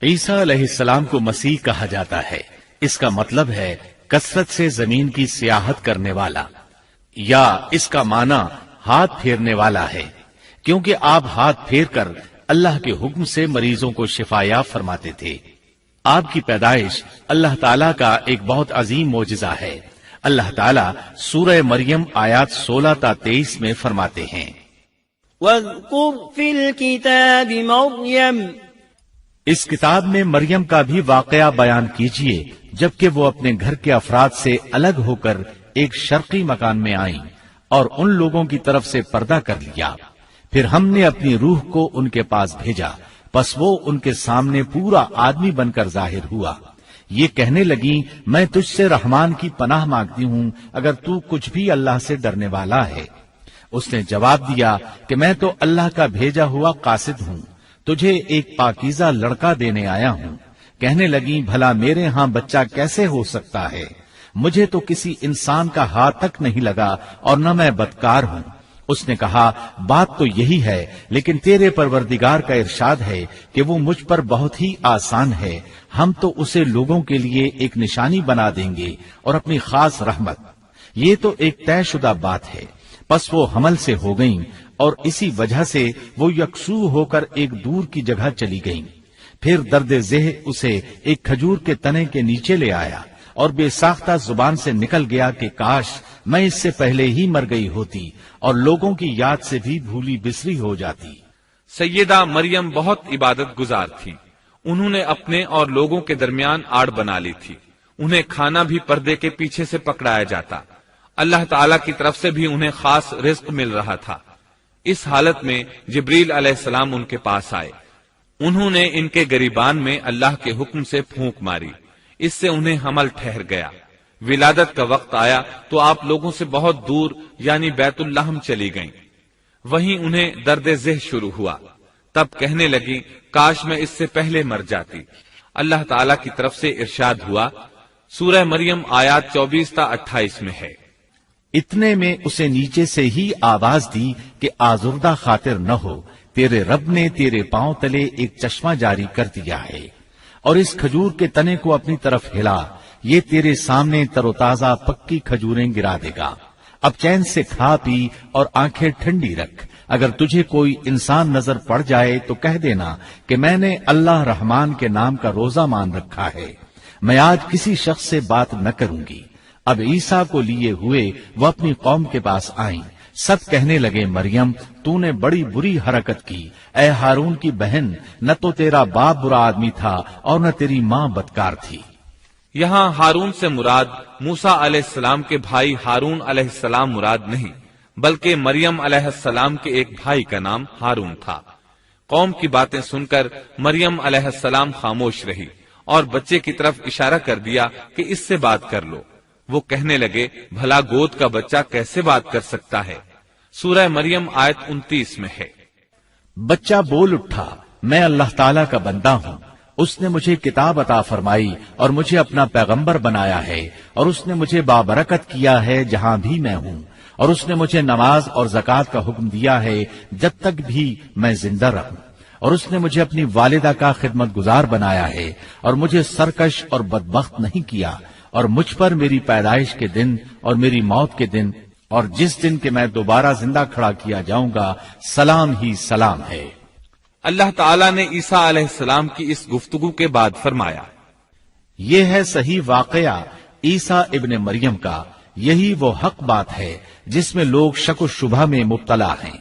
عیسیٰ علیہ السلام کو مسیح کہا جاتا ہے، اس کا مطلب ہے کثرت سے زمین کی سیاحت کرنے والا، یا اس کا معنی ہاتھ پھیرنے والا ہے، کیونکہ آپ ہاتھ پھیر کر اللہ کے حکم سے مریضوں کو شفا یاب فرماتے تھے۔ آپ کی پیدائش اللہ تعالیٰ کا ایک بہت عظیم معجزہ ہے۔ اللہ تعالیٰ سورہ مریم آیات 16 تا 23 میں فرماتے ہیں، وَاذْكُرْ فِي الْكِتَابِ مَرْيَمَ، اس کتاب میں مریم کا بھی واقعہ بیان کیجیے جبکہ وہ اپنے گھر کے افراد سے الگ ہو کر ایک شرقی مکان میں آئیں اور ان لوگوں کی طرف سے پردہ کر لیا، پھر ہم نے اپنی روح کو ان کے پاس بھیجا، پس وہ ان کے سامنے پورا آدمی بن کر ظاہر ہوا۔ یہ کہنے لگیں، میں تجھ سے رحمان کی پناہ مانگتی ہوں اگر تو کچھ بھی اللہ سے ڈرنے والا ہے۔ اس نے جواب دیا کہ میں تو اللہ کا بھیجا ہوا قاصد ہوں، تجھے ایک پاکیزہ لڑکا دینے آیا ہوں۔ کہنے لگیں، بھلا میرے ہاں بچہ کیسے ہو سکتا ہے؟ مجھے تو کسی انسان کا ہاتھ تک نہیں لگا اور نہ میں بدکار ہوں۔ اس نے کہا، بات تو یہی ہے، لیکن تیرے پروردگار کا ارشاد ہے کہ وہ مجھ پر بہت ہی آسان ہے، ہم تو اسے لوگوں کے لیے ایک نشانی بنا دیں گے اور اپنی خاص رحمت۔ یہ تو ایک طے شدہ بات ہے۔ پس وہ حمل سے ہو گئیں اور اسی وجہ سے وہ یکسو ہو کر ایک دور کی جگہ چلی گئیں۔ پھر درد ذہ اسے ایک کھجور کے تنے کے نیچے لے آیا اور بے ساختہ زبان سے نکل گیا کہ کاش میں اس سے پہلے ہی مر گئی ہوتی اور لوگوں کی یاد سے بھی بھولی بسری ہو جاتی۔ سیدہ مریم بہت عبادت گزار تھی۔ انہوں نے اپنے اور لوگوں کے درمیان آڑ بنا لی تھی۔ انہیں کھانا بھی پردے کے پیچھے سے پکڑایا جاتا۔ اللہ تعالیٰ کی طرف سے بھی انہیں خاص رزق مل رہا تھا۔ اس حالت میں جبریل علیہ السلام ان کے پاس آئے۔ انہوں نے ان کے گریبان میں اللہ کے حکم سے پھونک ماری، اس سے انہیں حمل ٹھہر گیا۔ ولادت کا وقت آیا تو آپ لوگوں سے بہت دور یعنی بیت اللحم چلی گئیں۔ وہیں انہیں درد ذہ شروع ہوا۔ تب کہنے لگی، کاش میں اس سے پہلے مر جاتی۔ اللہ تعالیٰ کی طرف سے ارشاد ہوا، سورہ مریم آیات 24 تا 28 میں ہے، اتنے میں اسے نیچے سے ہی آواز دی کہ آزردہ خاطر نہ ہو، تیرے رب نے تیرے پاؤں تلے ایک چشمہ جاری کر دیا ہے، اور اس کھجور کے تنے کو اپنی طرف ہلا، یہ تیرے سامنے تر و تازہ پکی کھجوریں گرا دے گا۔ اب چین سے کھا پی اور آنکھیں ٹھنڈی رکھ۔ اگر تجھے کوئی انسان نظر پڑ جائے تو کہہ دینا کہ میں نے اللہ رحمان کے نام کا روزہ مان رکھا ہے، میں آج کسی شخص سے بات نہ کروں گی۔ اب عیسیٰ کو لیے ہوئے وہ اپنی قوم کے پاس آئیں۔ سب کہنے لگے، مریم تو نے بڑی بری حرکت کی، اے ہارون کی بہن، نہ تو تیرا باپ برا آدمی تھا اور نہ تیری ماں بدکار تھی۔ یہاں ہارون سے مراد موسیٰ علیہ السلام کے بھائی ہارون علیہ السلام مراد نہیں، بلکہ مریم علیہ السلام کے ایک بھائی کا نام ہارون تھا۔ قوم کی باتیں سن کر مریم علیہ السلام خاموش رہی اور بچے کی طرف اشارہ کر دیا کہ اس سے بات کر لو۔ وہ کہنے لگے، بھلا گود کا بچہ کیسے بات کر سکتا ہے؟ سورہ مریم آیت 29 میں ہے، بچہ بول اٹھا، میں اللہ تعالیٰ کا بندہ ہوں، اس نے مجھے کتاب عطا فرمائی اور مجھے اپنا پیغمبر بنایا ہے، اور اس نے مجھے بابرکت کیا ہے جہاں بھی میں ہوں، اور اس نے مجھے نماز اور زکوٰۃ کا حکم دیا ہے جب تک بھی میں زندہ رہوں، اور اس نے مجھے اپنی والدہ کا خدمت گزار بنایا ہے اور مجھے سرکش اور بدبخت نہیں کیا، اور مجھ پر میری پیدائش کے دن اور میری موت کے دن اور جس دن کہ میں دوبارہ زندہ کھڑا کیا جاؤں گا سلام ہی سلام ہے۔ اللہ تعالیٰ نے عیسیٰ علیہ السلام کی اس گفتگو کے بعد فرمایا، یہ ہے صحیح واقعہ عیسیٰ ابن مریم کا، یہی وہ حق بات ہے جس میں لوگ شک و شبہ میں مبتلا ہیں۔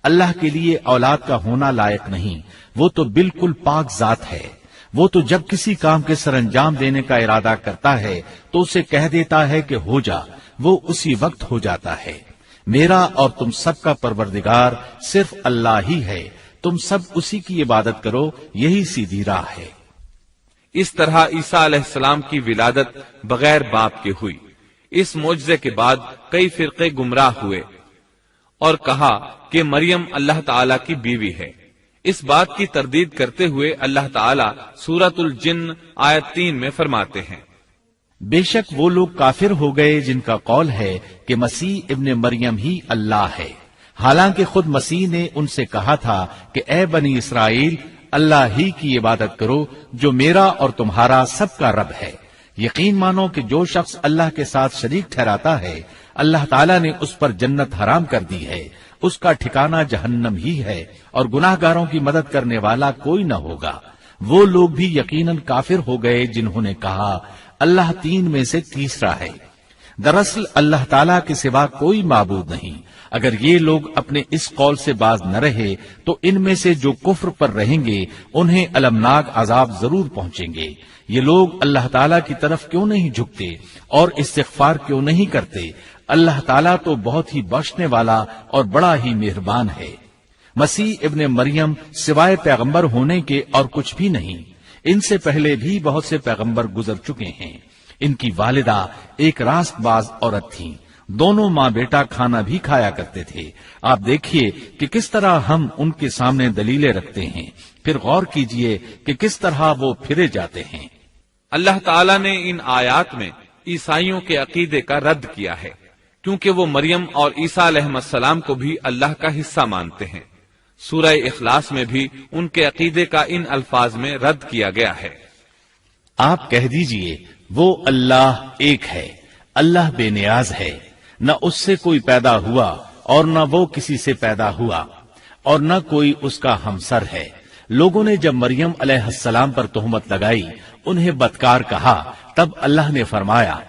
اللہ کے لیے اولاد کا ہونا لائق نہیں، وہ تو بالکل پاک ذات ہے۔ وہ تو جب کسی کام کے سر انجام دینے کا ارادہ کرتا ہے تو اسے کہہ دیتا ہے کہ ہو جا، وہ اسی وقت ہو جاتا ہے۔ میرا اور تم سب کا پروردگار صرف اللہ ہی ہے، تم سب اسی کی عبادت کرو، یہی سیدھی راہ ہے۔ اس طرح عیسیٰ علیہ السلام کی ولادت بغیر باپ کے ہوئی۔ اس معجزے کے بعد کئی فرقے گمراہ ہوئے اور کہا کہ مریم اللہ تعالیٰ کی بیوی ہے۔ اس بات کی تردید کرتے ہوئے اللہ تعالیٰ سورۃ الجن آیت 3 میں فرماتے ہیں، بے شک وہ لوگ کافر ہو گئے جن کا قول ہے کہ مسیح ابن مریم ہی اللہ ہے، حالانکہ خود مسیح نے ان سے کہا تھا کہ اے بنی اسرائیل، اللہ ہی کی عبادت کرو جو میرا اور تمہارا سب کا رب ہے۔ یقین مانو کہ جو شخص اللہ کے ساتھ شریک ٹھہراتا ہے اللہ تعالیٰ نے اس پر جنت حرام کر دی ہے، اس کا ٹھکانہ جہنم ہی ہے، اور گناہ گاروں کی مدد کرنے والا کوئی نہ ہوگا۔ وہ لوگ بھی یقیناً کافر ہو گئے جنہوں نے کہا اللہ تین میں سے تیسرا ہے۔ دراصل اللہ تعالیٰ کے سوا کوئی معبود نہیں۔ اگر یہ لوگ اپنے اس قول سے باز نہ رہے تو ان میں سے جو کفر پر رہیں گے انہیں المناک عذاب ضرور پہنچیں گے۔ یہ لوگ اللہ تعالیٰ کی طرف کیوں نہیں جھکتے اور استغفار کیوں نہیں کرتے؟ اللہ تعالیٰ تو بہت ہی بخشنے والا اور بڑا ہی مہربان ہے۔ مسیح ابن مریم سوائے پیغمبر ہونے کے اور کچھ بھی نہیں۔ ان سے پہلے بھی بہت سے پیغمبر گزر چکے ہیں۔ ان کی والدہ ایک راست باز عورت تھی، دونوں ماں بیٹا کھانا بھی کھایا کرتے تھے۔ آپ دیکھیے کہ کس طرح ہم ان کے سامنے دلیلیں رکھتے ہیں، پھر غور کیجئے کہ کس طرح وہ پھرے جاتے ہیں۔ اللہ تعالیٰ نے ان آیات میں عیسائیوں کے عقیدے کا رد کیا ہے، کیونکہ وہ مریم اور عیسیٰ علیہ السلام کو بھی اللہ کا حصہ مانتے ہیں۔ سورہ اخلاص میں بھی ان کے عقیدے کا ان الفاظ میں رد کیا گیا ہے۔ آپ کہہ دیجئے وہ اللہ ایک ہے، اللہ بے نیاز ہے، نہ اس سے کوئی پیدا ہوا اور نہ وہ کسی سے پیدا ہوا اور نہ کوئی اس کا ہمسر ہے۔ لوگوں نے جب مریم علیہ السلام پر تہمت لگائی، انہیں بدکار کہا، تب اللہ نے فرمایا،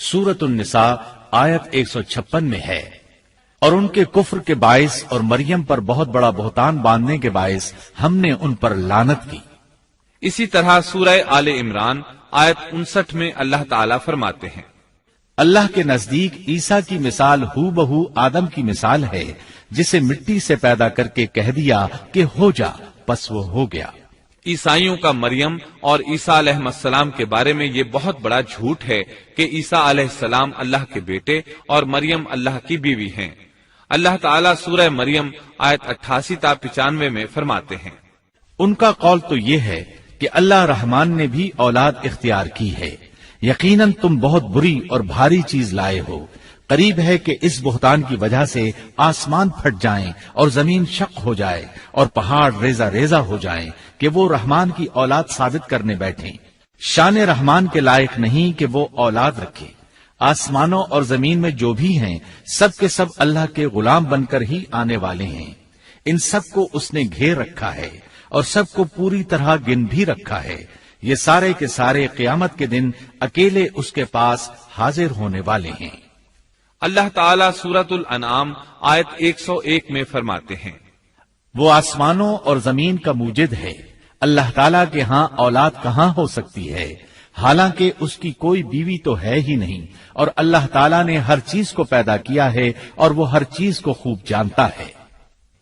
سورۃ النساء آیت 156 میں ہے، اور ان کے کفر کے باعث اور مریم پر بہت بڑا بہتان باندھنے کے باعث ہم نے ان پر لعنت کی۔ اسی طرح سورہ آل عمران آیت 59 میں اللہ تعالیٰ فرماتے ہیں، اللہ کے نزدیک عیسیٰ کی مثال ہو بہو آدم کی مثال ہے، جسے مٹی سے پیدا کر کے کہہ دیا کہ ہو جا، پس وہ ہو گیا۔ عیسائیوں کا مریم اور عیسیٰ علیہ السلام کے بارے میں یہ بہت بڑا جھوٹ ہے کہ عیسیٰ علیہ السلام اللہ کے بیٹے اور مریم اللہ کی بیوی ہیں۔ اللہ تعالیٰ سورہ مریم آیت 88 تا 95 میں فرماتے ہیں، ان کا قول تو یہ ہے کہ اللہ رحمان نے بھی اولاد اختیار کی ہے، یقیناً تم بہت بری اور بھاری چیز لائے ہو۔ قریب ہے کہ اس بہتان کی وجہ سے آسمان پھٹ جائیں اور زمین شق ہو جائے اور پہاڑ ریزہ ریزہ ہو جائیں کہ وہ رحمان کی اولاد ثابت کرنے بیٹھیں۔ شان رحمان کے لائق نہیں کہ وہ اولاد رکھے۔ آسمانوں اور زمین میں جو بھی ہیں سب کے سب اللہ کے غلام بن کر ہی آنے والے ہیں۔ ان سب کو اس نے گھیر رکھا ہے اور سب کو پوری طرح گن بھی رکھا ہے۔ یہ سارے کے سارے قیامت کے دن اکیلے اس کے پاس حاضر ہونے والے ہیں۔ اللہ تعالیٰ سورۃ الانعام آیت 101 میں فرماتے ہیں، وہ آسمانوں اور زمین کا موجد ہے، اللہ تعالیٰ کے ہاں اولاد کہاں ہو سکتی ہے، حالانکہ اس کی کوئی بیوی تو ہے ہی نہیں، اور اللہ تعالیٰ نے ہر چیز کو پیدا کیا ہے اور وہ ہر چیز کو خوب جانتا ہے۔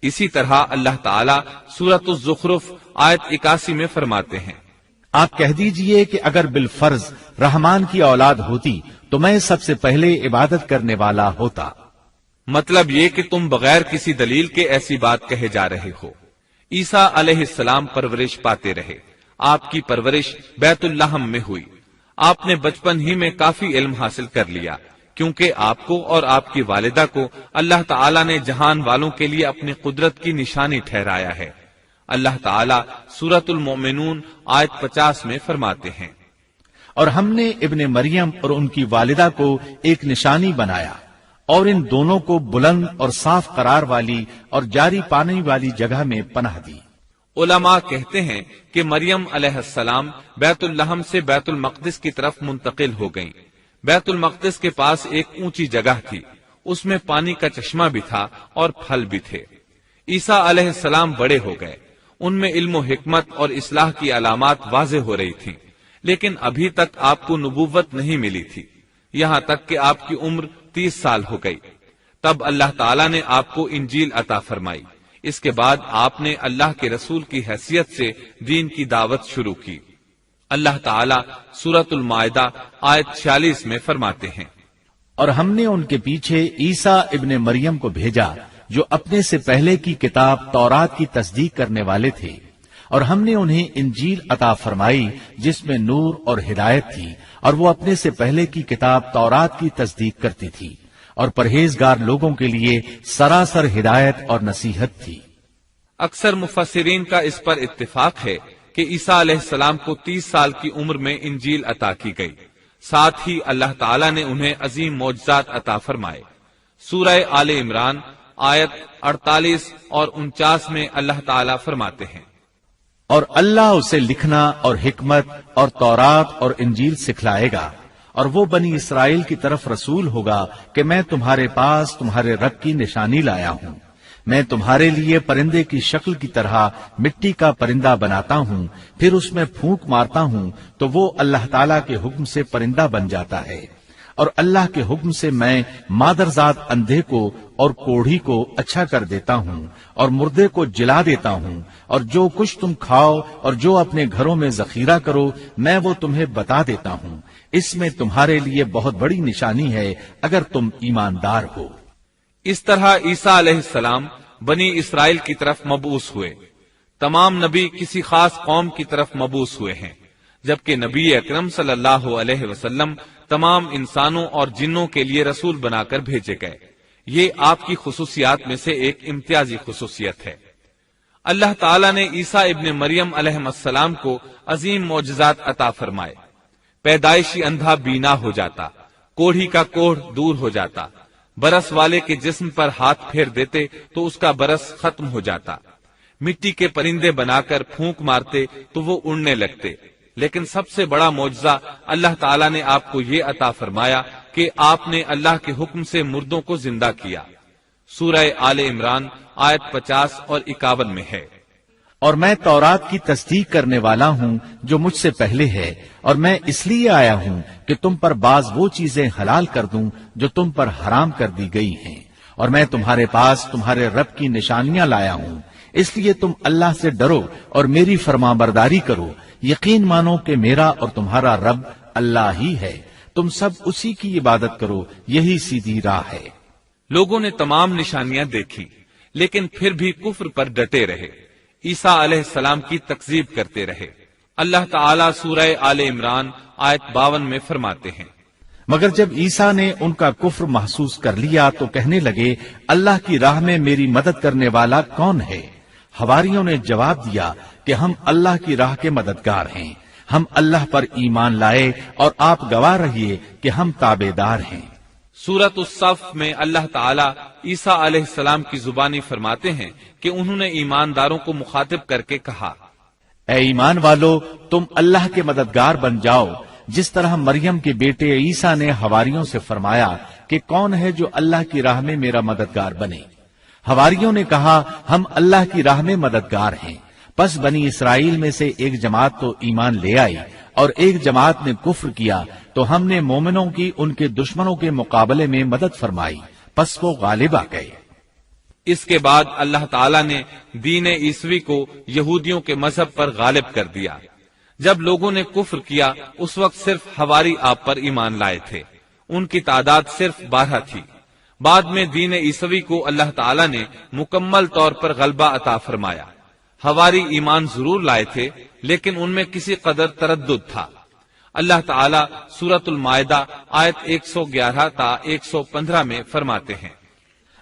اسی طرح اللہ تعالیٰ سورۃ الزخرف آیت 81 میں فرماتے ہیں، آپ کہہ دیجئے کہ اگر بالفرض رحمان کی اولاد ہوتی تو میں سب سے پہلے عبادت کرنے والا ہوتا۔ مطلب یہ کہ تم بغیر کسی دلیل کے ایسی بات کہے جا رہے ہو۔ عیسیٰ علیہ السلام پرورش پاتے رہے، آپ کی پرورش بیت اللحم میں ہوئی۔ آپ نے بچپن ہی میں کافی علم حاصل کر لیا، کیونکہ آپ کو اور آپ کی والدہ کو اللہ تعالیٰ نے جہان والوں کے لیے اپنی قدرت کی نشانی ٹھہرایا ہے۔ اللہ تعالیٰ سورۃ المؤمنون آیت 50 میں فرماتے ہیں، اور ہم نے ابن مریم اور ان کی والدہ کو ایک نشانی بنایا اور ان دونوں کو بلند اور صاف قرار والی اور جاری پانی والی جگہ میں پناہ دی۔ علماء کہتے ہیں کہ مریم علیہ السلام بیت اللحم سے بیت المقدس کی طرف منتقل ہو گئیں۔ بیت المقدس کے پاس ایک اونچی جگہ تھی، اس میں پانی کا چشمہ بھی تھا اور پھل بھی تھے۔ عیسیٰ علیہ السلام بڑے ہو گئے، ان میں علم و حکمت اور اصلاح کی علامات واضح ہو رہی تھیں، لیکن ابھی تک آپ کو نبوت نہیں ملی تھی، یہاں تک کہ آپ کی عمر 30 سال ہو گئی۔ تب اللہ تعالیٰ نے آپ کو انجیل عطا فرمائی۔ اس کے بعد آپ نے اللہ کے رسول کی حیثیت سے دین کی دعوت شروع کی۔ اللہ تعالیٰ سورۃ المائدہ آیت 46 میں فرماتے ہیں، اور ہم نے ان کے پیچھے عیسیٰ ابن مریم کو بھیجا جو اپنے سے پہلے کی کتاب تورات کی تصدیق کرنے والے تھے، اور ہم نے انہیں انجیل عطا فرمائی جس میں نور اور ہدایت تھی، اور وہ اپنے سے پہلے کی کتاب تورات کی تصدیق کرتی تھی اور پرہیزگار لوگوں کے لیے سراسر ہدایت اور نصیحت تھی۔ اکثر مفسرین کا اس پر اتفاق ہے کہ عیسیٰ علیہ السلام کو 30 سال کی عمر میں انجیل عطا کی گئی، ساتھ ہی اللہ تعالیٰ نے انہیں عظیم معجزات عطا فرمائے۔ سورہ آل عمران آیت 48 اور 49 میں اللہ تعالیٰ فرماتے ہیں، اور اللہ اسے لکھنا اور حکمت اور تورات اور انجیل سکھلائے گا، اور وہ بنی اسرائیل کی طرف رسول ہوگا کہ میں تمہارے پاس تمہارے رب کی نشانی لایا ہوں۔ میں تمہارے لیے پرندے کی شکل کی طرح مٹی کا پرندہ بناتا ہوں، پھر اس میں پھونک مارتا ہوں تو وہ اللہ تعالیٰ کے حکم سے پرندہ بن جاتا ہے، اور اللہ کے حکم سے میں مادرزاد اندھے کو اور کوڑھی کو اچھا کر دیتا ہوں، اور مردے کو جلا دیتا ہوں، اور جو کچھ تم کھاؤ اور جو اپنے گھروں میں ذخیرہ کرو میں وہ تمہیں بتا دیتا ہوں۔ اس میں تمہارے لیے بہت بڑی نشانی ہے اگر تم ایماندار ہو۔ اس طرح عیسیٰ علیہ السلام بنی اسرائیل کی طرف مبعوث ہوئے۔ تمام نبی کسی خاص قوم کی طرف مبعوث ہوئے ہیں، جبکہ نبی اکرم صلی اللہ علیہ وسلم تمام انسانوں اور جنوں کے لیے رسول بنا کر بھیجے گئے۔ یہ آپ کی خصوصیات میں سے ایک امتیازی خصوصیت ہے۔ اللہ تعالیٰ نے عیسیٰ ابن مریم علیہ السلام کو عظیم معجزات عطا فرمائے۔ پیدائشی اندھا بینا ہو جاتا، کوڑھی کا کوڑھ دور ہو جاتا، برس والے کے جسم پر ہاتھ پھیر دیتے تو اس کا برس ختم ہو جاتا، مٹی کے پرندے بنا کر پھونک مارتے تو وہ اڑنے لگتے۔ لیکن سب سے بڑا معجزہ اللہ تعالیٰ نے آپ کو یہ عطا فرمایا کہ آپ نے اللہ کے حکم سے مردوں کو زندہ کیا۔ سورہ آل عمران آیت 50 اور 51 میں ہے، اور میں تورات کی تصدیق کرنے والا ہوں جو مجھ سے پہلے ہے، اور میں اس لیے آیا ہوں کہ تم پر بعض وہ چیزیں حلال کر دوں جو تم پر حرام کر دی گئی ہیں، اور میں تمہارے پاس تمہارے رب کی نشانیاں لایا ہوں، اس لیے تم اللہ سے ڈرو اور میری فرمانبرداری کرو۔ یقین مانو کہ میرا اور تمہارا رب اللہ ہی ہے، تم سب اسی کی عبادت کرو، یہی سیدھی راہ ہے۔ لوگوں نے تمام نشانیاں دیکھی لیکن پھر بھی کفر پر ڈٹے رہے، عیسیٰ علیہ السلام کی تکذیب کرتے رہے۔ اللہ تعالیٰ سورہ آل عمران آیت 52 میں فرماتے ہیں، مگر جب عیسیٰ نے ان کا کفر محسوس کر لیا تو کہنے لگے اللہ کی راہ میں میری مدد کرنے والا کون ہے؟ حواریوں نے جواب دیا کہ ہم اللہ کی راہ کے مددگار ہیں، ہم اللہ پر ایمان لائے اور آپ گواہ رہیے کہ ہم تابعدار ہیں۔ سورۃ الصف میں اللہ تعالیٰ عیسیٰ علیہ السلام کی زبانی فرماتے ہیں کہ انہوں نے ایمانداروں کو مخاطب کر کے کہا، اے ایمان والو، تم اللہ کے مددگار بن جاؤ، جس طرح مریم کے بیٹے عیسیٰ نے حواریوں سے فرمایا کہ کون ہے جو اللہ کی راہ میں میرا مددگار بنے؟ حواریوں نے کہا ہم اللہ کی راہ میں مددگار ہیں۔ پس بنی اسرائیل میں سے ایک جماعت تو ایمان لے آئی اور ایک جماعت نے کفر کیا، تو ہم نے مومنوں کی ان کے دشمنوں کے مقابلے میں مدد فرمائی، پس وہ غالب آ گئے۔ اس کے بعد اللہ تعالیٰ نے دین عیسوی کو یہودیوں کے مذہب پر غالب کر دیا۔ جب لوگوں نے کفر کیا اس وقت صرف حواری آپ پر ایمان لائے تھے، ان کی تعداد صرف 12 تھی۔ بعد میں دین عیسوی کو اللہ تعالیٰ نے مکمل طور پر غلبہ عطا فرمایا۔ حواری ایمان ضرور لائے تھے لیکن ان میں کسی قدر تردد تھا۔ اللہ تعالیٰ سورۃ المائدہ آیت 111 تا 115 میں فرماتے ہیں،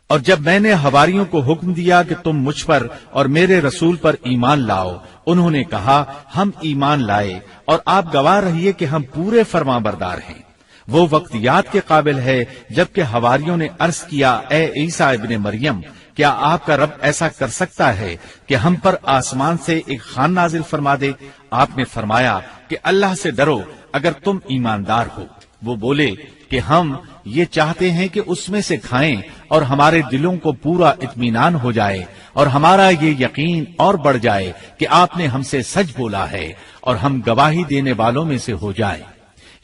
اور جب میں نے حواریوں کو حکم دیا کہ تم مجھ پر اور میرے رسول پر ایمان لاؤ، انہوں نے کہا ہم ایمان لائے اور آپ گواہ رہیے کہ ہم پورے فرمانبردار ہیں۔ وہ وقت یاد کے قابل ہے جبکہ حواریوں نے عرض کیا، اے عیسیٰ ابن مریم، کیا آپ کا رب ایسا کر سکتا ہے کہ ہم پر آسمان سے ایک خوان نازل فرما دے؟ آپ نے فرمایا کہ اللہ سے ڈرو اگر تم ایماندار ہو۔ وہ بولے کہ ہم یہ چاہتے ہیں کہ اس میں سے کھائیں اور ہمارے دلوں کو پورا اطمینان ہو جائے اور ہمارا یہ یقین اور بڑھ جائے کہ آپ نے ہم سے سچ بولا ہے اور ہم گواہی دینے والوں میں سے ہو جائیں۔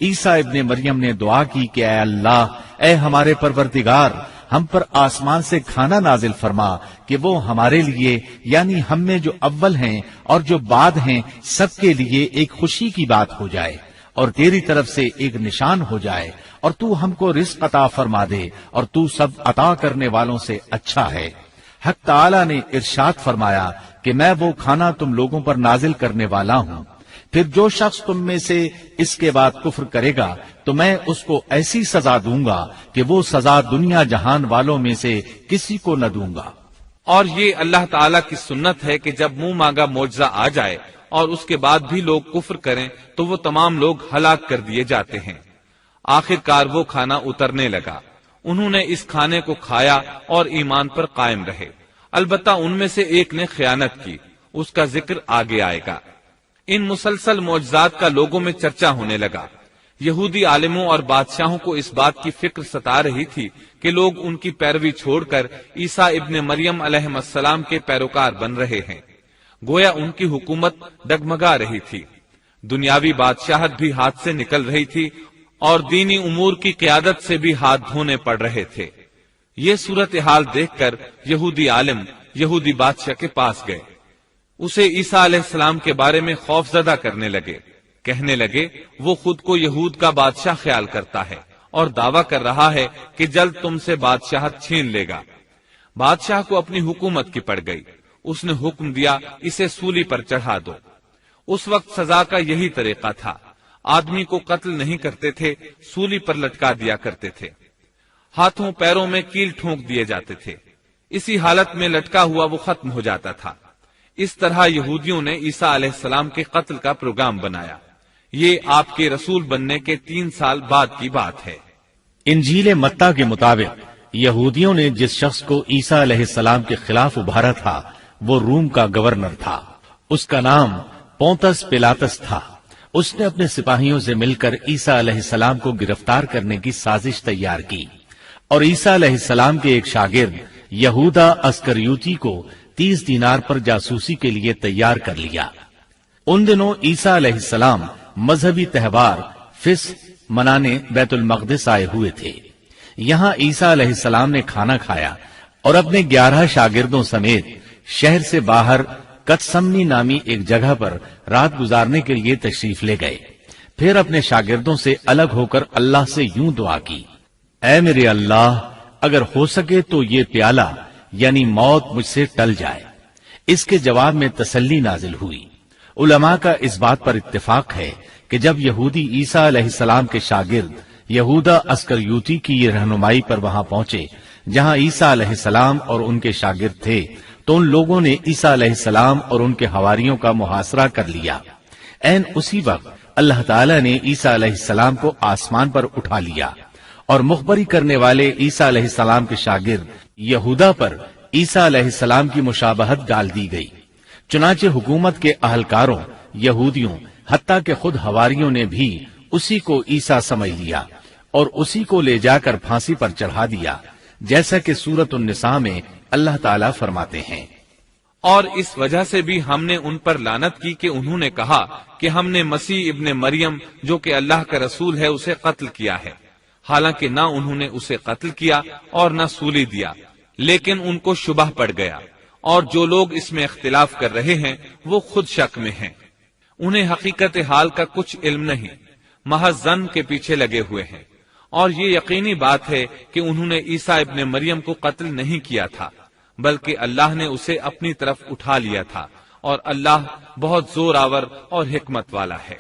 عیسیٰ ابن مریم نے دعا کی کہ اے اللہ، اے ہمارے پروردگار، ہم پر آسمان سے کھانا نازل فرما کہ وہ ہمارے لیے یعنی ہم میں جو اول ہیں اور جو بعد ہیں سب کے لیے ایک خوشی کی بات ہو جائے اور تیری طرف سے ایک نشان ہو جائے، اور تو ہم کو رزق عطا فرما دے اور تو سب عطا کرنے والوں سے اچھا ہے۔ حق تعالیٰ نے ارشاد فرمایا کہ میں وہ کھانا تم لوگوں پر نازل کرنے والا ہوں، پھر جو شخص تم میں سے اس کے بعد کفر کرے گا تو میں اس کو ایسی سزا دوں گا کہ وہ سزا دنیا جہان والوں میں سے کسی کو نہ دوں گا۔ اور یہ اللہ تعالیٰ کی سنت ہے کہ جب منہ مانگا معجزہ آ جائے اور اس کے بعد بھی لوگ کفر کریں تو وہ تمام لوگ ہلاک کر دیے جاتے ہیں۔ آخر کار وہ کھانا اترنے لگا، انہوں نے اس کھانے کو کھایا اور ایمان پر قائم رہے، البتہ ان میں سے ایک نے خیانت کی، اس کا ذکر آگے آئے گا۔ ان مسلسل معجزات کا لوگوں میں چرچا ہونے لگا۔ یہودی عالموں اور بادشاہوں کو اس بات کی فکر ستا رہی تھی کہ لوگ ان کی پیروی چھوڑ کر عیسیٰ ابن مریم علیہ السلام کے پیروکار بن رہے ہیں، گویا ان کی حکومت ڈگمگا رہی تھی، دنیاوی بادشاہت بھی ہاتھ سے نکل رہی تھی اور دینی امور کی قیادت سے بھی ہاتھ دھونے پڑ رہے تھے۔ یہ صورتحال دیکھ کر یہودی عالم یہودی بادشاہ کے پاس گئے، اسے عیسیٰ علیہ السلام کے بارے میں خوف زدہ کرنے لگے، کہنے لگے وہ خود کو یہود کا بادشاہ خیال کرتا ہے اور دعویٰ کر رہا ہے کہ جلد تم سے بادشاہت چھین لے گا۔ بادشاہ کو اپنی حکومت کی پڑ گئی، اس نے حکم دیا اسے سولی پر چڑھا دو۔ اس وقت سزا کا یہی طریقہ تھا، آدمی کو قتل نہیں کرتے تھے، سولی پر لٹکا دیا کرتے تھے، ہاتھوں پیروں میں کیل ٹھونک دیے جاتے تھے، اسی حالت میں لٹکا ہوا وہ ختم ہو جاتا تھا۔ اس طرح یہودیوں نے عیسیٰ علیہ السلام کے قتل کا پروگرام بنایا۔ یہ آپ کے رسول بننے کے 3 سال بعد کی بات ہے۔ انجیل متی کے مطابق یہودیوں نے جس شخص کو عیسیٰ علیہ السلام کے خلاف ابھارا تھا وہ روم کا گورنر تھا، اس کا نام پونتس پیلاطس تھا۔ اس نے اپنے سپاہیوں سے مل کر عیسیٰ علیہ السلام کو گرفتار کرنے کی سازش تیار کی اور عیسیٰ علیہ السلام کے ایک شاگرد یہودا اسکریوتی کو 30 دینار پر جاسوسی کے لیے تیار کر لیا۔ ان دنوں عیسیٰ علیہ السلام مذہبی تہوار فصح منانے بیت المقدس آئے ہوئے تھے۔ یہاں عیسیٰ علیہ السلام نے کھانا کھایا اور اپنے 11 شاگردوں سمیت شہر سے باہر کتسمنی نامی ایک جگہ پر رات گزارنے کے لیے تشریف لے گئے۔ پھر اپنے شاگردوں سے الگ ہو کر اللہ سے یوں دعا کی، اے میرے اللہ، اگر ہو سکے تو یہ پیالہ یعنی موت مجھ سے ٹل جائے۔ اس کے جواب میں تسلی نازل ہوئی۔ علماء کا اس بات پر اتفاق ہے کہ جب یہودی عیسیٰ علیہ السلام کے شاگرد یہودا اسکریوتی کی یہ رہنمائی پر وہاں پہنچے جہاں عیسیٰ علیہ السلام اور ان کے شاگرد تھے، تو ان لوگوں نے عیسیٰ علیہ السلام اور ان کے حواریوں کا محاصرہ کر لیا۔ عین اسی وقت اللہ تعالیٰ نے عیسیٰ علیہ السلام کو آسمان پر اٹھا لیا اور مخبری کرنے والے عیسیٰ علیہ السلام کے شاگرد یہودا پر عیسیٰ علیہ السلام کی مشابہت ڈال دی گئی۔ چنانچہ حکومت کے اہلکاروں، یہودیوں، حتیٰ کہ خود حواریوں نے بھی اسی کو عیسیٰ سمجھ لیا اور اسی کو لے جا کر پھانسی پر چڑھا دیا، جیسا کہ سورۃ النساء میں اللہ تعالیٰ فرماتے ہیں، اور اس وجہ سے بھی ہم نے ان پر لعنت کی کہ انہوں نے کہا کہ ہم نے مسیح ابن مریم جو کہ اللہ کا رسول ہے اسے قتل کیا ہے، حالانکہ نہ انہوں نے اسے قتل کیا اور نہ سولی دیا، لیکن ان کو شبہ پڑ گیا، اور جو لوگ اس میں اختلاف کر رہے ہیں وہ خود شک میں ہیں، انہیں حقیقت حال کا کچھ علم نہیں، محض ظن کے پیچھے لگے ہوئے ہیں۔ اور یہ یقینی بات ہے کہ انہوں نے عیسیٰ ابن مریم کو قتل نہیں کیا تھا، بلکہ اللہ نے اسے اپنی طرف اٹھا لیا تھا، اور اللہ بہت زور آور اور حکمت والا ہے۔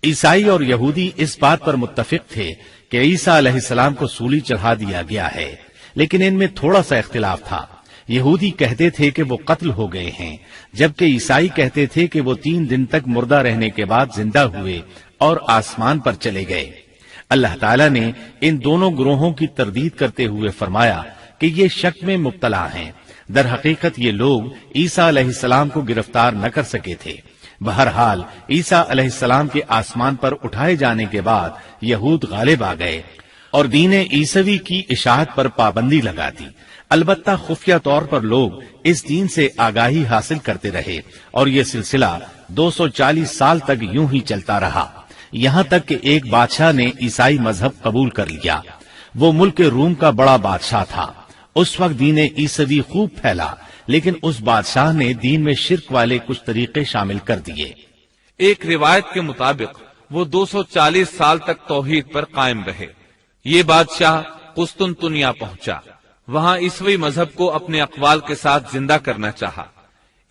عیسائی اور یہودی اس بات پر متفق تھے کہ عیسیٰ علیہ السلام کو سولی چڑھا دیا گیا ہے، لیکن ان میں تھوڑا سا اختلاف تھا۔ یہودی کہتے تھے کہ وہ قتل ہو گئے ہیں، جبکہ عیسائی کہتے تھے کہ وہ 3 دن تک مردہ رہنے کے بعد زندہ ہوئے اور آسمان پر چلے گئے۔ اللہ تعالیٰ نے ان دونوں گروہوں کی تردید کرتے ہوئے فرمایا کہ یہ شک میں مبتلا ہیں، در حقیقت یہ لوگ عیسیٰ علیہ السلام کو گرفتار نہ کر سکے تھے۔ بہرحال عیسیٰ علیہ السلام کے آسمان پر اٹھائے جانے کے بعد یہود غالب آ گئے اور دین عیسوی کی اشاعت پر پابندی لگا دی۔ البتہ خفیہ طور پر لوگ اس دین سے آگاہی حاصل کرتے رہے اور یہ سلسلہ 240 سال تک یوں ہی چلتا رہا، یہاں تک کہ ایک بادشاہ نے عیسائی مذہب قبول کر لیا۔ وہ ملک روم کا بڑا بادشاہ تھا۔ اس وقت دین عیسوی خوب پھیلا، لیکن اس بادشاہ نے دین میں شرک والے کچھ طریقے شامل کر دیے۔ ایک روایت کے مطابق وہ 240 سال تک توحید پر قائم رہے۔ یہ بادشاہ قسطنطنیہ پہنچا، وہاں عیسوی مذہب کو اپنے اقوال کے ساتھ زندہ کرنا چاہا۔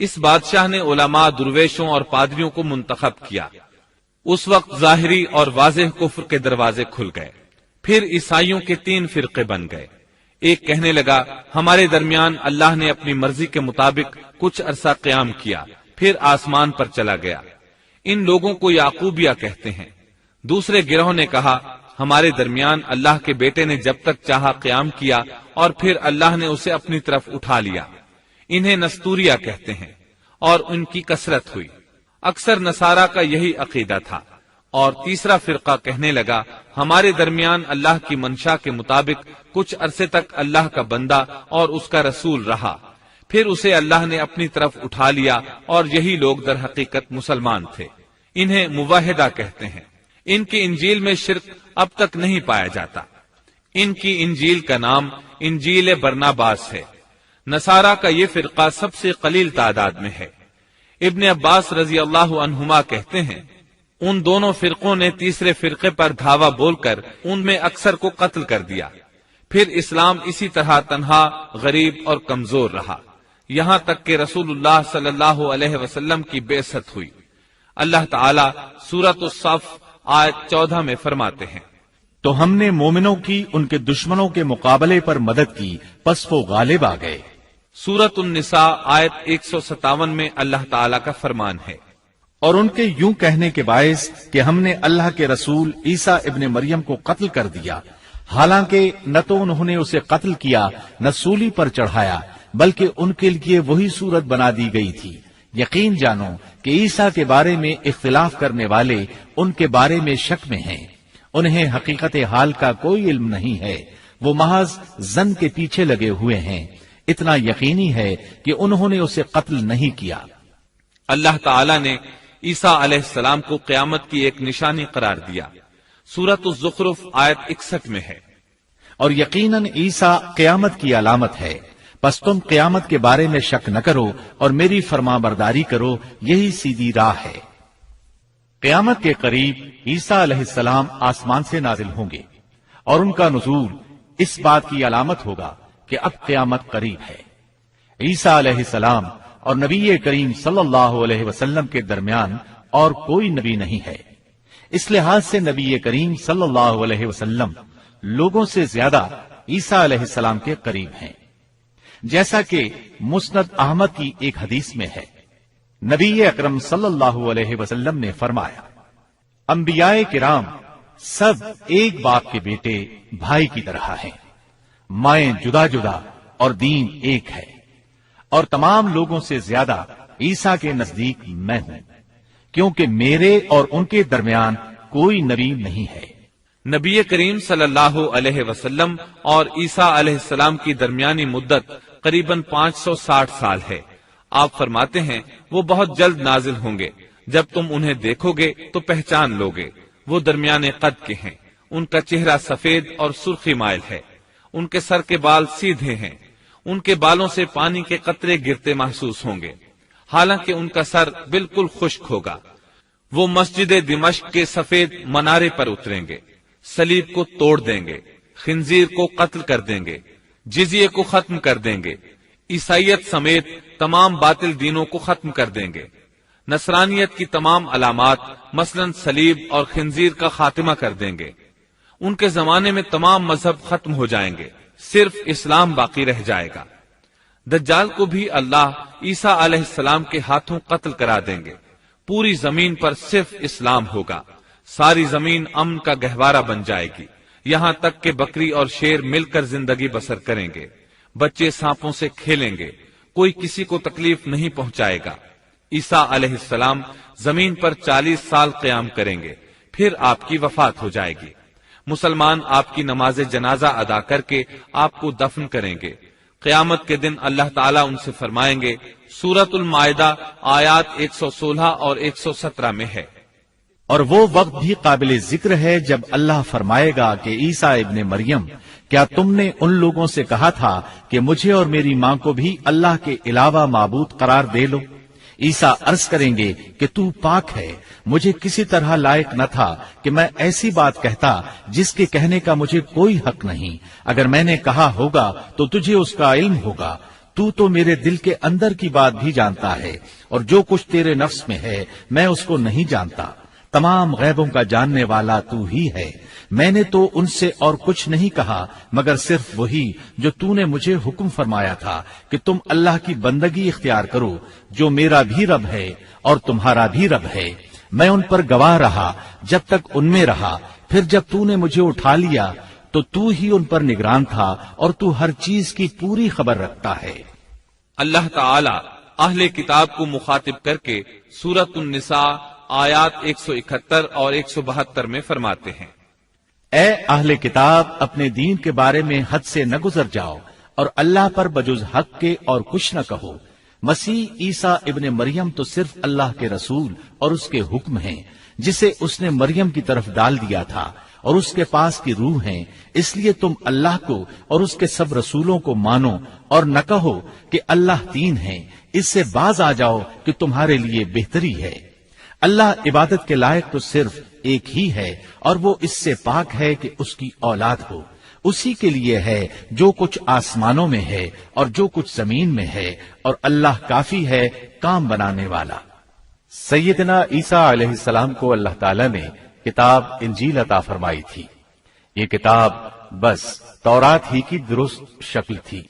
اس بادشاہ نے علماء، درویشوں اور پادریوں کو منتخب کیا۔ اس وقت ظاہری اور واضح کفر کے دروازے کھل گئے۔ پھر عیسائیوں کے 3 فرقے بن گئے۔ ایک کہنے لگا ہمارے درمیان اللہ نے اپنی مرضی کے مطابق کچھ عرصہ قیام کیا، پھر آسمان پر چلا گیا۔ ان لوگوں کو یعقوبیہ کہتے ہیں۔ دوسرے گروہ نے کہا ہمارے درمیان اللہ کے بیٹے نے جب تک چاہا قیام کیا اور پھر اللہ نے اسے اپنی طرف اٹھا لیا۔ انہیں نستوریہ کہتے ہیں اور ان کی کثرت ہوئی۔ اکثر نصارہ کا یہی عقیدہ تھا۔ اور تیسرا فرقہ کہنے لگا ہمارے درمیان اللہ کی منشا کے مطابق کچھ عرصے تک اللہ کا بندہ اور اس کا رسول رہا، پھر اسے اللہ نے اپنی طرف اٹھا لیا، اور یہی لوگ در حقیقت مسلمان تھے۔ انہیں موحدہ کہتے ہیں۔ ان کی انجیل میں شرک اب تک نہیں پایا جاتا۔ ان کی انجیل کا نام انجیل برناباس ہے۔ نصارہ کا یہ فرقہ سب سے قلیل تعداد میں ہے۔ ابن عباس رضی اللہ عنہما کہتے ہیں ان دونوں فرقوں نے تیسرے فرقے پر دھاوا بول کر ان میں اکثر کو قتل کر دیا۔ پھر اسلام اسی طرح تنہا، غریب اور کمزور رہا، یہاں تک کہ رسول اللہ صلی اللہ علیہ وسلم کی بعثت ہوئی۔ اللہ تعالی سورۃ الصف آیت 14 میں فرماتے ہیں تو ہم نے مومنوں کی ان کے دشمنوں کے مقابلے پر مدد کی، پس وہ غالب آ گئے۔ سورۃ النساء آیت 157 میں اللہ تعالی کا فرمان ہے اور ان کے یوں کہنے کے باعث کہ ہم نے اللہ کے رسول عیسیٰ ابن مریم کو قتل کر دیا، حالانکہ نہ تو انہوں نے اسے قتل کیا نہ سولی پر چڑھایا، بلکہ ان کے لیے وہی صورت بنا دی گئی تھی۔ یقین جانو کہ عیسیٰ کے بارے میں اختلاف کرنے والے ان کے بارے میں شک میں ہیں، انہیں حقیقت حال کا کوئی علم نہیں ہے، وہ محض ظن کے پیچھے لگے ہوئے ہیں۔ اتنا یقینی ہے کہ انہوں نے اسے قتل نہیں کیا۔ اللہ تعالی نے عیسیٰ علیہ السلام کو قیامت کی ایک نشانی قرار دیا۔ سورۃ الزخرف آیت 61 میں ہے اور یقیناً عیسیٰ قیامت کی علامت ہے، پس تم قیامت کے بارے میں شک نہ کرو اور میری فرما برداری کرو، یہی سیدھی راہ ہے۔ قیامت کے قریب عیسیٰ علیہ السلام آسمان سے نازل ہوں گے اور ان کا نزول اس بات کی علامت ہوگا کہ اب قیامت قریب ہے۔ عیسیٰ علیہ السلام اور نبی کریم صلی اللہ علیہ وسلم کے درمیان اور کوئی نبی نہیں ہے، اس لحاظ سے نبی کریم صلی اللہ علیہ وسلم لوگوں سے زیادہ عیسیٰ علیہ السلام کے قریب ہیں، جیسا کہ مسند احمد کی ایک حدیث میں ہے۔ نبی اکرم صلی اللہ علیہ وسلم نے فرمایا انبیاء کرام سب ایک باپ کے بیٹے بھائی کی طرح ہیں، مائیں جدا جدا اور دین ایک ہے، اور تمام لوگوں سے زیادہ عیسیٰ کے نزدیک میں ہوں، کیونکہ میرے اور ان کے درمیان کوئی نبی نہیں ہے۔ نبی کریم صلی اللہ علیہ وسلم اور عیسیٰ علیہ السلام کی درمیانی مدت قریباً 560 سال ہے۔ آپ فرماتے ہیں وہ بہت جلد نازل ہوں گے، جب تم انہیں دیکھو گے تو پہچان لوگے۔ وہ درمیانے قد کے ہیں، ان کا چہرہ سفید اور سرخی مائل ہے، ان کے سر کے بال سیدھے ہیں، ان کے بالوں سے پانی کے قطرے گرتے محسوس ہوں گے، حالانکہ ان کا سر بالکل خشک ہوگا۔ وہ مسجد دمشق کے سفید منارے پر اتریں گے، صلیب کو توڑ دیں گے، خنزیر کو قتل کر دیں گے، جزیے کو ختم کر دیں گے، عیسائیت سمیت تمام باطل دینوں کو ختم کر دیں گے، نصرانیت کی تمام علامات مثلا صلیب اور خنزیر کا خاتمہ کر دیں گے۔ ان کے زمانے میں تمام مذہب ختم ہو جائیں گے، صرف اسلام باقی رہ جائے گا۔ دجال کو بھی اللہ عیسیٰ علیہ السلام کے ہاتھوں قتل کرا دیں گے۔ پوری زمین پر صرف اسلام ہوگا، ساری زمین امن کا گہوارہ بن جائے گی، یہاں تک کہ بکری اور شیر مل کر زندگی بسر کریں گے، بچے سانپوں سے کھیلیں گے، کوئی کسی کو تکلیف نہیں پہنچائے گا۔ عیسیٰ علیہ السلام زمین پر 40 سال قیام کریں گے، پھر آپ کی وفات ہو جائے گی۔ مسلمان آپ کی نماز جنازہ ادا کر کے آپ کو دفن کریں گے۔ قیامت کے دن اللہ تعالیٰ ان سے فرمائیں گے، سورۃ المائدہ آیات 116 اور 117 میں ہے، اور وہ وقت بھی قابل ذکر ہے جب اللہ فرمائے گا کہ عیسیٰ ابن مریم، کیا تم نے ان لوگوں سے کہا تھا کہ مجھے اور میری ماں کو بھی اللہ کے علاوہ معبود قرار دے لو؟ عیسیٰ عرض کریں گے کہ تو پاک ہے، مجھے کسی طرح لائق نہ تھا کہ میں ایسی بات کہتا جس کے کہنے کا مجھے کوئی حق نہیں۔ اگر میں نے کہا ہوگا تو تجھے اس کا علم ہوگا، تو میرے دل کے اندر کی بات بھی جانتا ہے، اور جو کچھ تیرے نفس میں ہے میں اس کو نہیں جانتا۔ تمام غیبوں کا جاننے والا تو ہی ہے، میں نے تو ان سے اور کچھ نہیں کہا مگر صرف وہی جو تو نے مجھے حکم فرمایا تھا کہ تم اللہ کی بندگی اختیار کرو جو میرا بھی رب ہے اور تمہارا بھی رب ہے۔ میں ان پر گواہ رہا جب تک ان میں رہا، پھر جب تو نے مجھے اٹھا لیا تو ہی ان پر نگران تھا اور تو ہر چیز کی پوری خبر رکھتا ہے۔ اللہ تعالی اہل کتاب کو مخاطب کر کے سورۃ النساء آیات 171 اور 172 میں فرماتے ہیں، اے اہل کتاب، اپنے دین کے بارے میں حد سے نہ گزر جاؤ اور اللہ پر بجز حق کے اور کچھ نہ کہو۔ مسیح عیسیٰ ابن مریم تو صرف اللہ کے رسول اور اس کے حکم ہیں جسے اس نے مریم کی طرف ڈال دیا تھا، اور اس کے پاس کی روح ہیں، اس لیے تم اللہ کو اور اس کے سب رسولوں کو مانو اور نہ کہو کہ اللہ تین ہیں، اس سے باز آ جاؤ کہ تمہارے لیے بہتری ہے۔ اللہ عبادت کے لائق تو صرف ایک ہی ہے اور وہ اس سے پاک ہے کہ اس کی اولاد ہو۔ اسی کے لیے ہے جو کچھ آسمانوں میں ہے اور جو کچھ زمین میں ہے، اور اللہ کافی ہے کام بنانے والا۔ سیدنا عیسیٰ علیہ السلام کو اللہ تعالیٰ نے کتاب انجیل عطا فرمائی تھی۔ یہ کتاب بس تورات ہی کی درست شکل تھی۔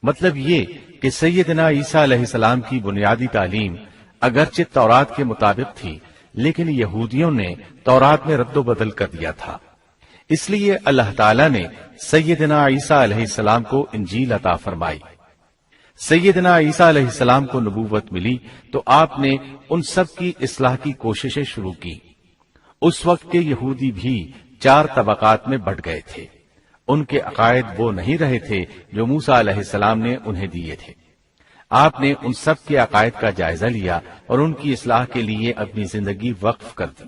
مطلب یہ کہ سیدنا عیسیٰ علیہ السلام کی بنیادی تعلیم اگرچہ تورات کے مطابق تھی، لیکن یہودیوں نے تورات میں رد و بدل کر دیا تھا، اس لیے اللہ تعالیٰ نے سیدنا عیسیٰ علیہ السلام کو انجیل عطا فرمائی۔ سیدنا عیسیٰ علیہ السلام کو نبوت ملی تو آپ نے ان سب کی اصلاح کی کوششیں شروع کی۔ اس وقت کے یہودی بھی 4 طبقات میں بٹ گئے تھے۔ ان کے عقائد وہ نہیں رہے تھے جو موسیٰ علیہ السلام نے انہیں دیے تھے۔ آپ نے ان سب کے عقائد کا جائزہ لیا اور ان کی اصلاح کے لیے اپنی زندگی وقف کر دی،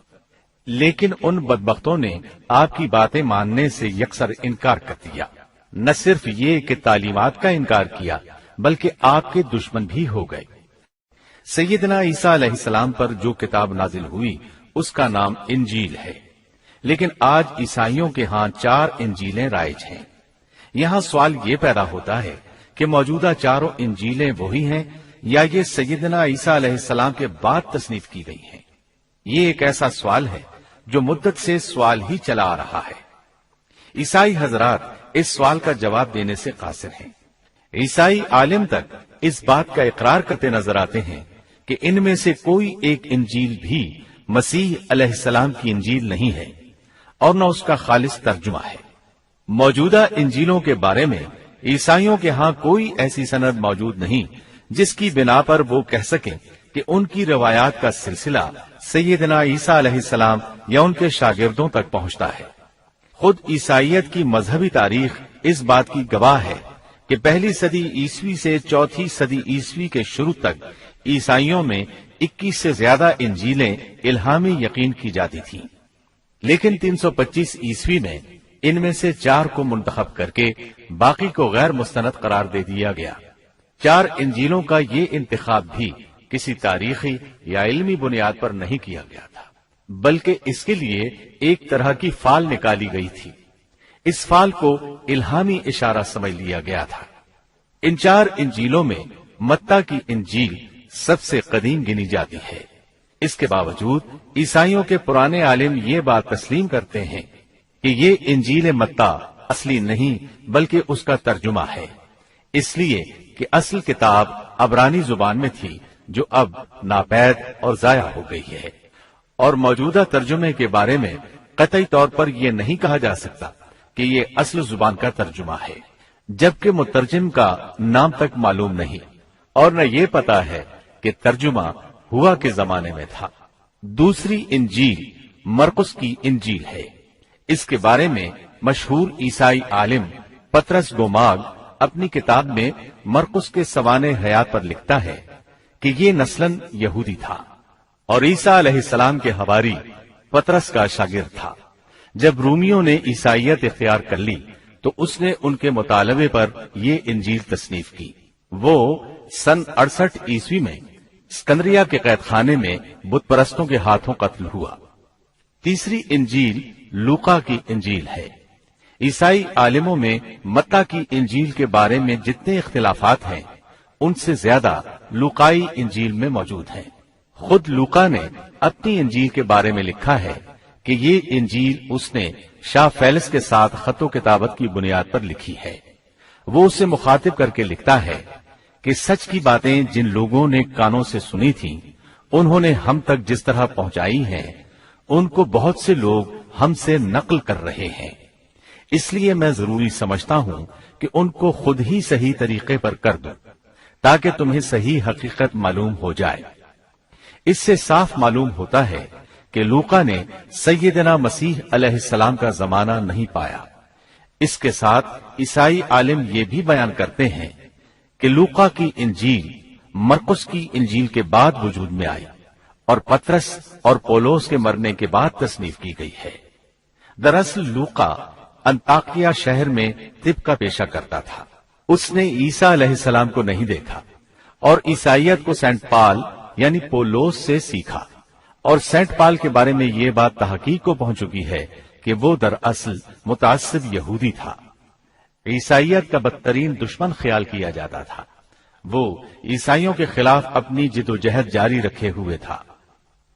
لیکن ان بدبختوں نے آپ کی باتیں ماننے سے یکسر انکار کر دیا۔ نہ صرف یہ کہ تعلیمات کا انکار کیا بلکہ آپ کے دشمن بھی ہو گئے۔ سیدنا عیسیٰ علیہ السلام پر جو کتاب نازل ہوئی اس کا نام انجیل ہے، لیکن آج عیسائیوں کے ہاں 4 انجیلیں رائج ہیں۔ یہاں سوال یہ پیدا ہوتا ہے کہ موجودہ 4 انجیلیں وہی ہیں یا یہ سیدنا عیسیٰ علیہ السلام کے بعد تصنیف کی گئی ہیں؟ یہ ایک ایسا سوال ہے جو مدت سے سوال ہی چلا آ رہا ہے۔ عیسائی حضرات اس سوال کا جواب دینے سے قاصر ہیں۔ عیسائی عالم تک اس بات کا اقرار کرتے نظر آتے ہیں کہ ان میں سے کوئی ایک انجیل بھی مسیح علیہ السلام کی انجیل نہیں ہے اور نہ اس کا خالص ترجمہ ہے۔ موجودہ انجیلوں کے بارے میں عیسائیوں کے ہاں کوئی ایسی سند موجود نہیں جس کی بنا پر وہ کہہ سکیں کہ ان کی روایات کا سلسلہ سیدنا عیسیٰ علیہ السلام یا ان کے شاگردوں تک پہنچتا ہے۔ خود عیسائیت کی مذہبی تاریخ اس بات کی گواہ ہے کہ پہلی صدی عیسوی سے چوتھی صدی عیسوی کے شروع تک عیسائیوں میں 21 سے زیادہ انجیلیں الہامی یقین کی جاتی تھیں، لیکن 325 عیسوی میں ان میں سے 4 کو منتخب کر کے باقی کو غیر مستند قرار دے دیا گیا۔ 4 انجیلوں کا یہ انتخاب بھی کسی تاریخی یا علمی بنیاد پر نہیں کیا گیا تھا، بلکہ اس کے لیے ایک طرح کی فال نکالی گئی تھی۔ اس فال کو الہامی اشارہ سمجھ لیا گیا تھا۔ ان 4 انجیلوں میں متی کی انجیل سب سے قدیم گنی جاتی ہے۔ اس کے باوجود عیسائیوں کے پرانے عالم یہ بات تسلیم کرتے ہیں کہ یہ انجیل متی اصلی نہیں بلکہ اس کا ترجمہ ہے، اس لیے کہ اصل کتاب عبرانی زبان میں تھی جو اب ناپید اور ضائع ہو گئی ہے، اور موجودہ ترجمے کے بارے میں قطعی طور پر یہ نہیں کہا جا سکتا کہ یہ اصل زبان کا ترجمہ ہے، جبکہ مترجم کا نام تک معلوم نہیں اور نہ یہ پتا ہے کہ ترجمہ ہوا کے زمانے میں تھا۔ دوسری انجیل مرقس کی انجیل ہے۔ اس کے بارے میں مشہور عیسائی عالم پطرس گوماگ اپنی کتاب میں مرقس کے سوانح حیات پر لکھتا ہے کہ یہ نسلاً یہودی تھا اور عیسیٰ علیہ السلام کے حواری پطرس کا شاگرد تھا۔ جب رومیوں نے عیسائیت اختیار کر لی تو اس نے ان کے مطالبے پر یہ انجیل تصنیف کی۔ وہ سن 68 عیسوی میں اسکندریہ کے قید خانے میں بت پرستوں کے ہاتھوں قتل ہوا۔ تیسری انجیل لوقا کی انجیل ہے۔ عیسائی عالموں میں متی کی انجیل کے بارے میں جتنے اختلافات ہیں ان سے زیادہ لوقائی انجیل میں موجود ہیں۔ خود لوقا نے اپنی انجیل کے بارے میں لکھا ہے کہ یہ انجیل اس نے شاہ فیلس کے ساتھ خط و کتابت کی بنیاد پر لکھی ہے۔ وہ اسے مخاطب کر کے لکھتا ہے کہ سچ کی باتیں جن لوگوں نے کانوں سے سنی تھیں انہوں نے ہم تک جس طرح پہنچائی ہیں ان کو بہت سے لوگ ہم سے نقل کر رہے ہیں، اس لیے میں ضروری سمجھتا ہوں کہ ان کو خود ہی صحیح طریقے پر کر دوں تاکہ تمہیں صحیح حقیقت معلوم ہو جائے۔ اس سے صاف معلوم ہوتا ہے کہ لوقا نے سیدنا مسیح علیہ السلام کا زمانہ نہیں پایا۔ اس کے ساتھ عیسائی عالم یہ بھی بیان کرتے ہیں کہ لوقا کی انجیل مرقس کی انجیل کے بعد وجود میں آئی اور پطرس اور پولوس کے مرنے کے بعد تصنیف کی گئی ہے۔ دراصل لوقا انطاکیہ شہر میں طب کا پیشہ کرتا تھا۔ اس نے عیسیٰ علیہ السلام کو نہیں دیکھا اور عیسائیت کو سینٹ پال یعنی پولوس سے سیکھا، اور سینٹ پال کے بارے میں یہ بات تحقیق کو پہنچ چکی ہے کہ وہ دراصل متعصب یہودی تھا۔ عیسائیت کا بدترین دشمن خیال کیا جاتا تھا۔ وہ عیسائیوں کے خلاف اپنی جد و جہد جاری رکھے ہوئے تھا،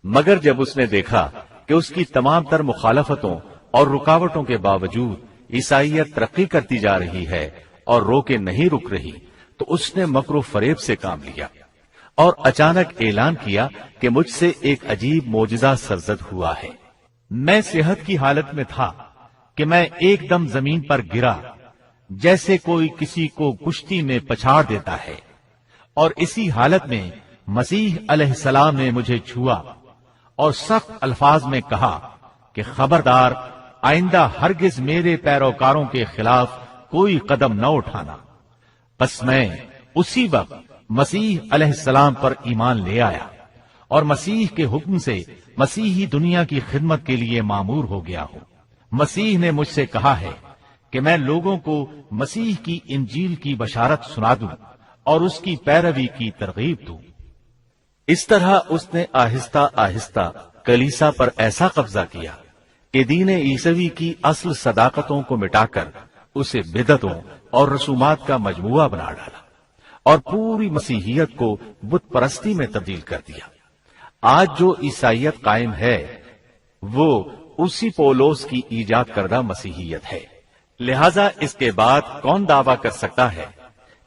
مگر جب اس نے دیکھا کہ اس کی تمام تر مخالفتوں اور رکاوٹوں کے باوجود عیسائیت ترقی کرتی جا رہی ہے اور روکے نہیں رک رہی، تو اس نے مکر و فریب سے کام لیا اور اچانک اعلان کیا کہ مجھ سے ایک عجیب معجزہ سرزد ہوا ہے۔ میں صحت کی حالت میں تھا کہ میں ایک دم زمین پر گرا جیسے کوئی کسی کو کشتی میں پچھاڑ دیتا ہے، اور اسی حالت میں مسیح علیہ السلام نے مجھے چھوا اور سخت الفاظ میں کہا کہ خبردار، آئندہ ہرگز میرے پیروکاروں کے خلاف کوئی قدم نہ اٹھانا۔ بس میں اسی وقت مسیح علیہ السلام پر ایمان لے آیا اور مسیح کے حکم سے مسیحی دنیا کی خدمت کے لیے مامور ہو گیا ہوں۔ مسیح نے مجھ سے کہا ہے کہ میں لوگوں کو مسیح کی انجیل کی بشارت سنا دوں اور اس کی پیروی کی ترغیب دوں۔ اس طرح اس نے آہستہ آہستہ کلیسا پر ایسا قبضہ کیا کہ دین عیسوی کی اصل صداقتوں کو مٹا کر اسے بدعتوں اور رسومات کا مجموعہ بنا ڈالا اور پوری مسیحیت کو بت پرستی میں تبدیل کر دیا۔ آج جو عیسائیت قائم ہے وہ اسی پولوس کی ایجاد کردہ مسیحیت ہے۔ لہذا اس کے بعد کون دعویٰ کر سکتا ہے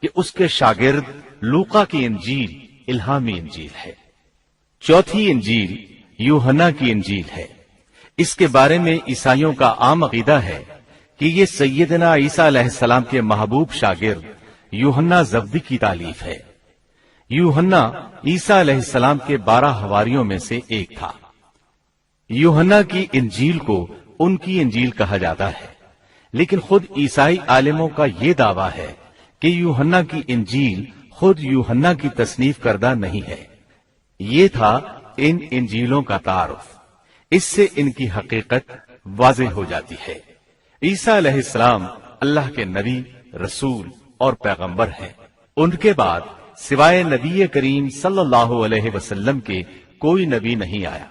کہ اس کے شاگرد لوقا کی انجیل الہامی انجیل ہے؟ چوتھی انجیل یوحنا کی انجیل ہے۔ اس کے بارے میں عیسائیوں کا عام عقیدہ ہے کہ یہ سیدنا عیسیٰ علیہ السلام کے محبوب شاگرد یوحنا زبدی کی تالیف ہے۔ یوحنا عیسیٰ علیہ السلام کے 12 حواریوں میں سے ایک تھا۔ یوحنا کی انجیل کو ان کی انجیل کہا جاتا ہے، لیکن خود عیسائی عالموں کا یہ دعویٰ ہے کہ یوحنا کی انجیل خود یوحنا کی تصنیف کردہ نہیں ہے۔ یہ تھا ان انجیلوں کا تعارف۔ اس سے ان کی حقیقت واضح ہو جاتی ہے۔ عیسیٰ علیہ السلام اللہ کے نبی، رسول اور پیغمبر ہیں۔ ان کے بعد سوائے نبی کریم صلی اللہ علیہ وسلم کے کوئی نبی نہیں آیا۔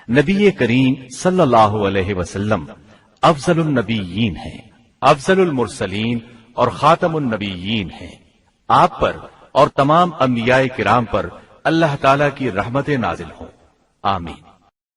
نبی کریم صلی اللہ علیہ وسلم افضل النبیین ہیں، افضل المرسلین اور خاتم النبیین ہیں۔ آپ پر اور تمام انبیاء کرام پر اللہ تعالی کی رحمت نازل ہوں، آمین۔